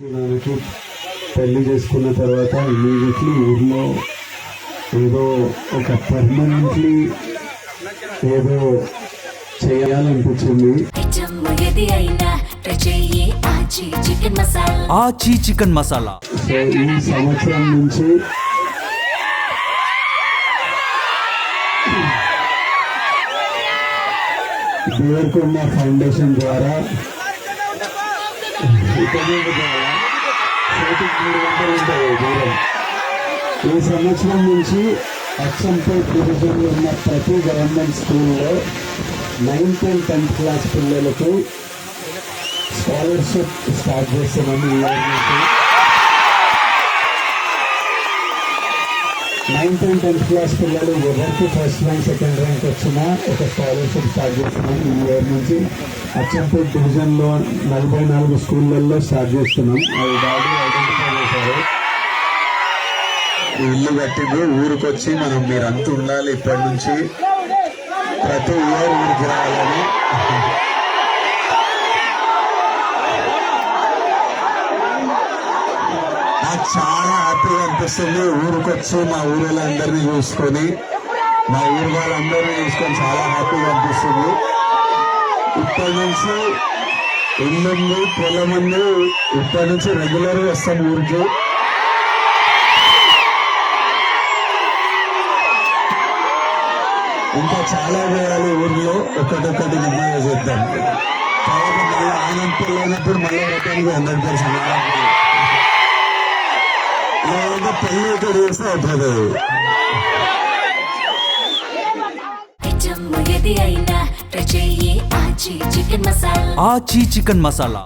దానికి పెళ్లి చేసుకున్న తర్వాత ఇమీడియట్లీ ఊర్లో ఏదో ఒక పర్మనెంట్లీ ఏదో చేయాలనిపించింది. ఆచి చికెన్ మసాలా. సో ఈ సంవత్సరం నుంచి దేవరకొండ ఫౌండేషన్ ద్వారా ఈ సంవత్సరం నుంచి అచ్చంపేట్ డివిజన్లో ఉన్న ప్రతి గవర్నమెంట్ స్కూల్లో 9th and 10th క్లాస్ పిల్లలకు స్కాలర్షిప్ స్టార్ట్ చేస్తున్నాము. ఈ ఇయర్ నుంచి 9th and 10th క్లాస్ పిల్లలు ఎవరికి ఫస్ట్ ర్యాంక్ సెకండ్ ర్యాంక్ వచ్చినా ఒక స్కాలర్షిప్ స్టార్ట్ చేస్తున్నాం. ఈ ఇయర్ నుంచి అచ్చంపేట్ డివిజన్లో 44 స్కూళ్ళల్లో స్టార్ట్ చేస్తున్నాం. అవి బాగా ఐడెంటిఫై చేశారు. ఇల్లు కట్టింది ఊరికి వచ్చి మనం మీరంతా ఉండాలి. ఇప్పటి నుంచి ప్రతి ఇయర్ ఊరికి రావాలని నాకు చాలా హ్యాపీగా అనిపిస్తుంది. ఊరికి వచ్చి మా ఊళ్ళందరినీ చూసుకొని మా ఊరు వాళ్ళందరినీ చూసుకొని చాలా హ్యాపీగా అనిపిస్తుంది. ఇప్పటి నుంచి ఇల్లుంది పొలం ఉంది. ఇప్పటి నుంచి రెగ్యులర్గా వస్తాం ఊరికి. ఇంకా చాలా చేయాలి ఊర్లో. ఒకటొక్కటి నెమ్మదిగా చేద్దాం. తర్వాత మళ్ళీ ఆనందపల్లి అయినప్పుడు మళ్ళీ రకానికి 100% లేదంటే పెళ్లి ఇక్కడ చేస్తే అయిపోతుంది. ఆచి చికెన్ మసాలా.